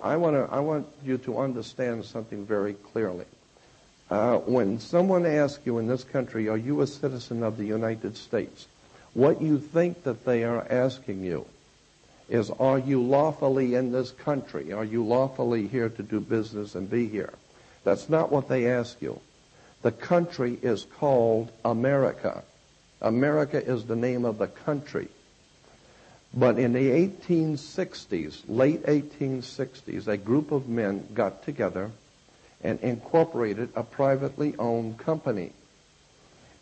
I want you to understand something very clearly. When someone asks you in this country, are you a citizen of the United States? What you think that they are asking you is, are you lawfully in this country? Are you lawfully here to do business and be here? That's not what they ask you. The country is called America. America is the name of the country. But in the 1860s, late 1860s, a group of men got together and incorporated a privately owned company.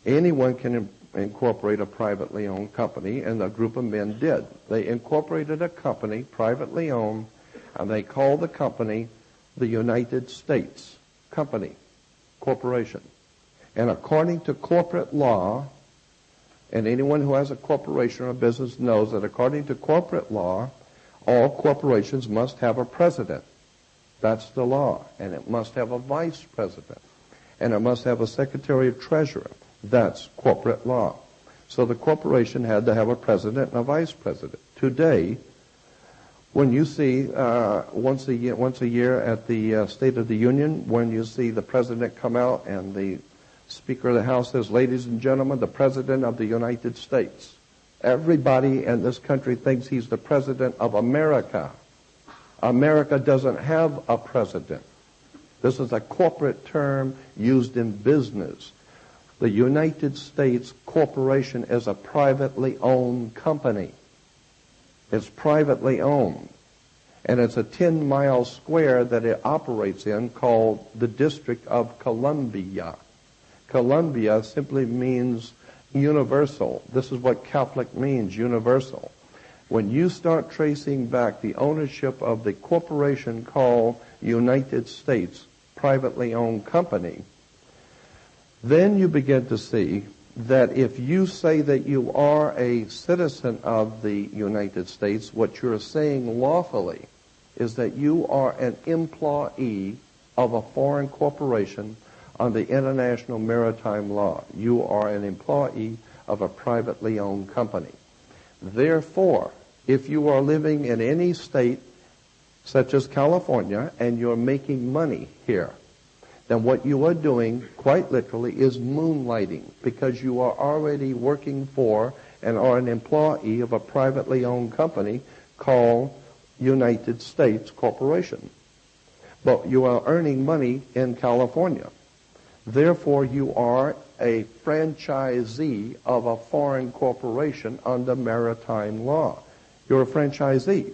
Anyone can incorporate a privately owned company, and a group of men did. They incorporated a company, privately owned, and they called the company the United States Company, Corporation. And according to corporate law, and anyone who has a corporation or a business knows that according to corporate law, all corporations must have a president. That's the law. And it must have a vice president. And it must have a secretary of treasurer. That's corporate law. So the corporation had to have a president and a vice president. Today, when you see once a year at the State of the Union, when you see the president come out and the Speaker of the House says, ladies and gentlemen, the President of the United States. Everybody in this country thinks he's the President of America. America doesn't have a president. This is a corporate term used in business. The United States Corporation is a privately owned company. It's privately owned. And it's a 10-mile square that it operates in called the District of Columbia. Columbia simply means universal. This is what Catholic means, universal. When you start tracing back the ownership of the corporation called United States privately owned company, then you begin to see that if you say that you are a citizen of the United States, what you're saying lawfully is that you are an employee of a foreign corporation under international maritime law. You are an employee of a privately owned company. Therefore, if you are living in any state, such as California, and you're making money here, then what you are doing, quite literally, is moonlighting, because you are already working for and are an employee of a privately owned company called United States Corporation. But you are earning money in California. Therefore, you are a franchisee of a foreign corporation under maritime law. You're a franchisee.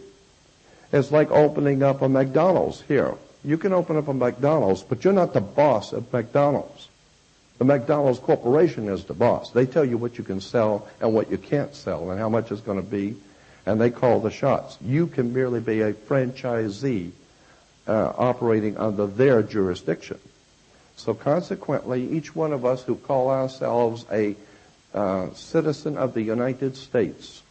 It's like opening up a McDonald's here. You can open up a McDonald's, but you're not the boss of McDonald's. The McDonald's Corporation is the boss. They tell you what you can sell and what you can't sell and how much it's going to be, and they call the shots. You can merely be a franchisee operating under their jurisdiction. So consequently, each one of us who call ourselves a citizen of the United States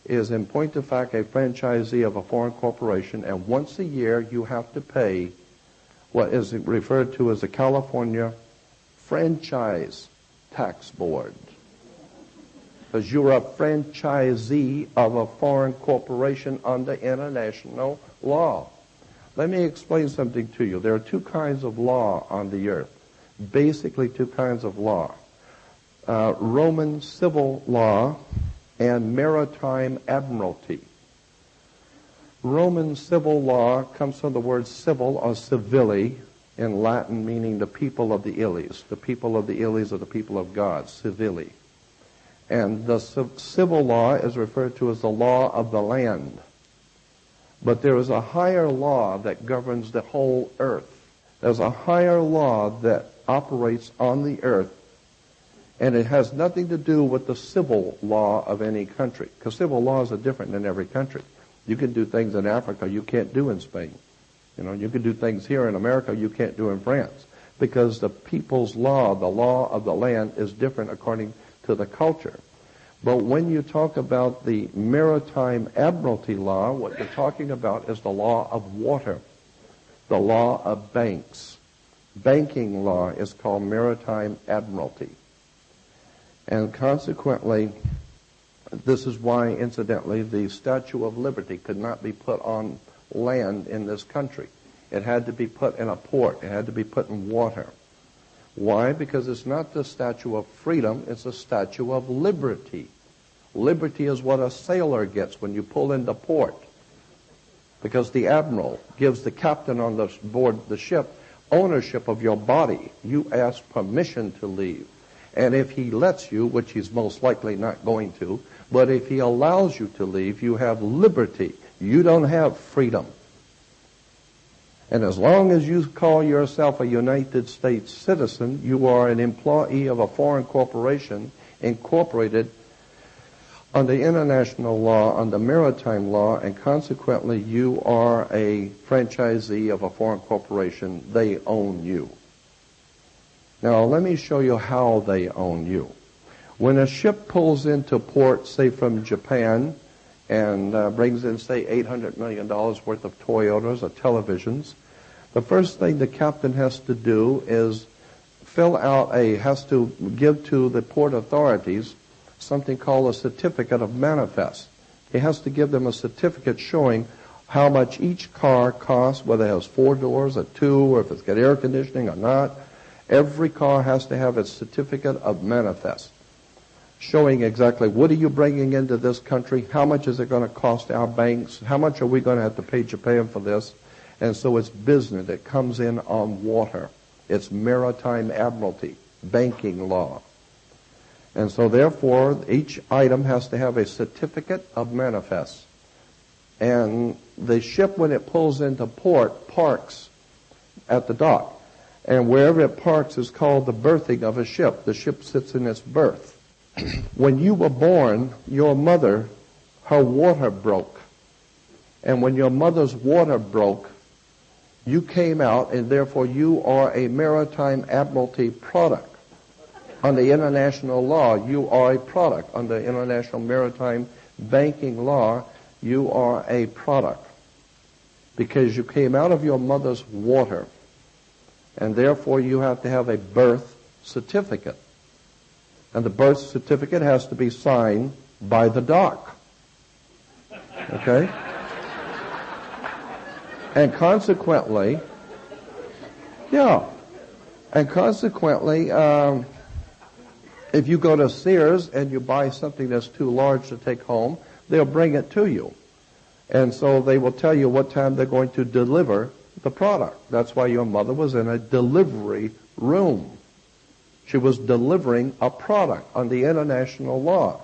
is in point of fact a franchisee of a foreign corporation, and once a year you have to pay what is referred to as the California Franchise Tax Board. Because you're a franchisee of a foreign corporation under international law. Let me explain something to you. There are two kinds of law on the earth. Basically two kinds of law. Roman civil law and maritime admiralty. Roman civil law comes from the word civil or civili in Latin, meaning the people of the Illies. The people of the Illies are the people of God, civili. And the civil law is referred to as the law of the land. But there is a higher law that governs the whole earth. There's a higher law that operates on the earth, and it has nothing to do with the civil law of any country, because civil laws are different in every country. You can do things in Africa you can't do in Spain. You can do things here in America you can't do in France, because the people's law, the law of the land, is different according to the culture. But when you talk about the maritime admiralty law, what you're talking about is the law of water, the law of banks. Banking law is called maritime admiralty. And consequently, this is why, incidentally, the Statue of Liberty could not be put on land in this country. It had to be put in a port. It had to be put in water. Why? Because it's not the statue of freedom, it's a statue of liberty. Liberty is what a sailor gets when you pull into port. Because the admiral gives the captain on the board the ship ownership of your body. You ask permission to leave. And if he lets you, which he's most likely not going to, but if he allows you to leave, you have liberty. You don't have freedom. And as long as you call yourself a United States citizen, you are an employee of a foreign corporation incorporated under international law, under maritime law, and consequently you are a franchisee of a foreign corporation. They own you. Now let me show you how they own you. When a ship pulls into port, say from Japan, and brings in, say, $800 million worth of Toyotas or televisions, the first thing the captain has to do is has to give to the port authorities something called a certificate of manifest. He has to give them a certificate showing how much each car costs, whether it has 4 doors or 2, or if it's got air conditioning or not. Every car has to have its certificate of manifest, showing exactly what are you bringing into this country, how much is it going to cost our banks, how much are we going to have to pay Japan for this. And so it's business. It comes in on water. It's maritime admiralty, banking law. And so therefore, each item has to have a certificate of manifest. And the ship, when it pulls into port, parks at the dock. And wherever it parks is called the berthing of a ship. The ship sits in its berth. When you were born, your mother, her water broke. And when your mother's water broke, you came out, and therefore you are a maritime admiralty product. Under international law, you are a product. Under international maritime banking law, you are a product. Because you came out of your mother's water. And therefore you have to have a birth certificate. And the birth certificate has to be signed by the doc. Okay? And consequently, if you go to Sears and you buy something that's too large to take home, they'll bring it to you. And so they will tell you what time they're going to deliver the product. That's why your mother was in a delivery room. She was delivering a product under international law.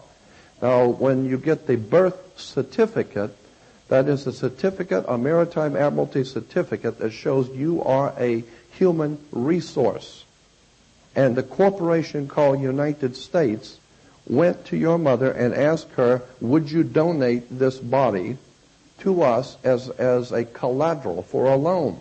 Now, when you get the birth certificate, that is a certificate, a maritime admiralty certificate that shows you are a human resource. And the corporation called United States went to your mother and asked her, would you donate this body to us as a collateral for a loan?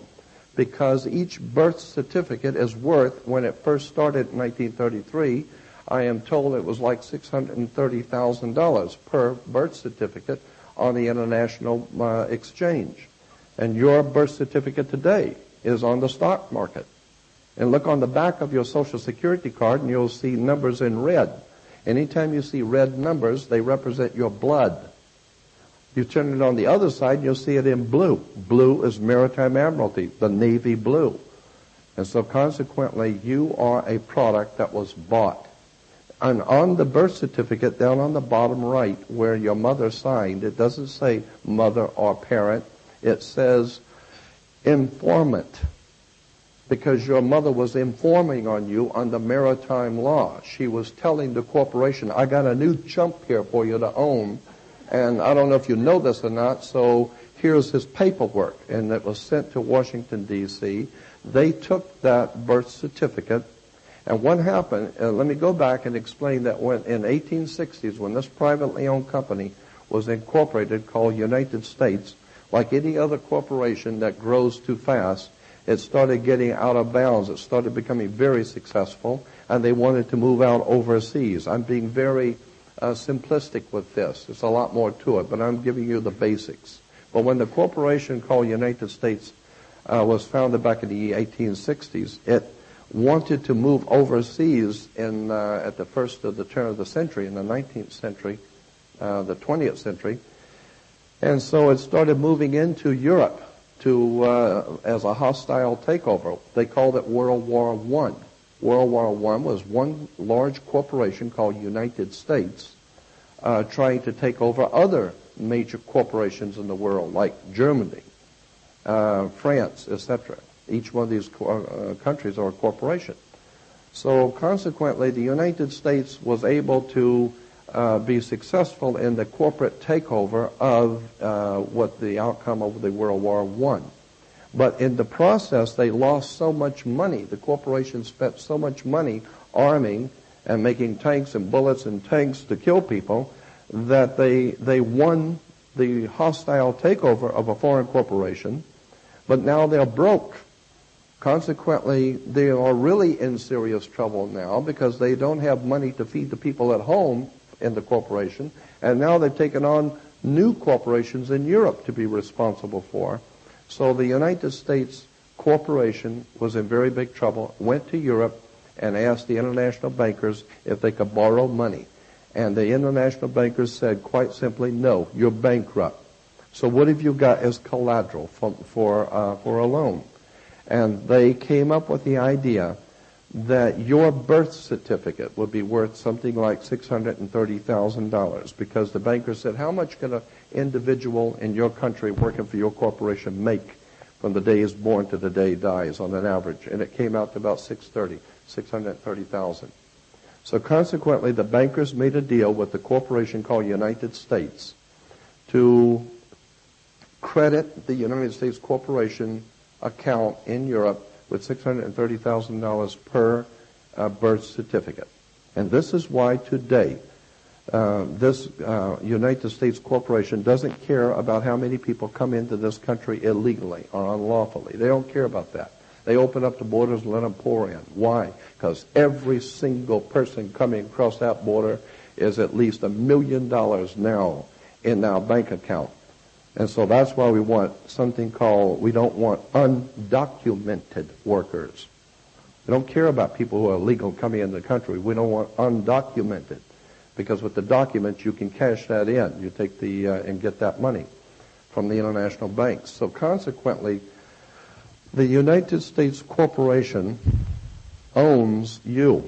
Because each birth certificate is worth, when it first started in 1933, I am told it was like $630,000 per birth certificate on the international exchange. And your birth certificate today is on the stock market. And look on the back of your Social Security card and you'll see numbers in red. Anytime you see red numbers, they represent your blood. You turn it on the other side, you'll see it in blue. Blue is maritime admiralty, the navy blue. And so consequently, you are a product that was bought. And on the birth certificate, down on the bottom right, where your mother signed, it doesn't say mother or parent. It says informant. Because your mother was informing on you under maritime law. She was telling the corporation, I got a new chump here for you to own. And I don't know if you know this or not, so here's his paperwork. And it was sent to Washington, D.C. They took that birth certificate. And what happened, let me go back and explain that when in 1860s, when this privately owned company was incorporated called United States, like any other corporation that grows too fast, it started getting out of bounds. It started becoming very successful, and they wanted to move out overseas. I'm being very simplistic with this. There's a lot more to it, but I'm giving you the basics. But when the corporation called United States was founded back in the 1860s, it wanted to move overseas at the first of the turn of the century, in the 19th century, the 20th century. And so it started moving into Europe as a hostile takeover. They called it World War I. World War I was one large corporation called United States trying to take over other major corporations in the world, like Germany, France, etc. Each one of these countries are a corporation. So consequently, the United States was able to be successful in the corporate takeover of what the outcome of the World War I. But in the process, they lost so much money. The corporation spent so much money arming and making tanks and bullets and tanks to kill people that they won the hostile takeover of a foreign corporation, but now they're broke. Consequently, they are really in serious trouble now because they don't have money to feed the people at home in the corporation, and now they've taken on new corporations in Europe to be responsible for. So the United States corporation was in very big trouble, went to Europe and asked the international bankers if they could borrow money. And the international bankers said quite simply, no, you're bankrupt. So what have you got as collateral for a loan? And they came up with the idea that your birth certificate would be worth something like $630,000 because the banker said, how much can an individual in your country working for your corporation make from the day he's born to the day he dies on an average? And it came out to about $630,000. So consequently, the bankers made a deal with the corporation called United States to credit the United States corporation account in Europe with $630,000 per birth certificate. And this is why today this United States corporation doesn't care about how many people come into this country illegally or unlawfully. They don't care about that. They open up the borders and let them pour in. Why? Because every single person coming across that border is at least $1 million now in our bank account. And so that's why we want something called, we don't want undocumented workers. We don't care about people who are illegal coming into the country. We don't want undocumented. Because with the documents, you can cash that in. You take and get that money from the international banks. So consequently, the United States corporation owns you.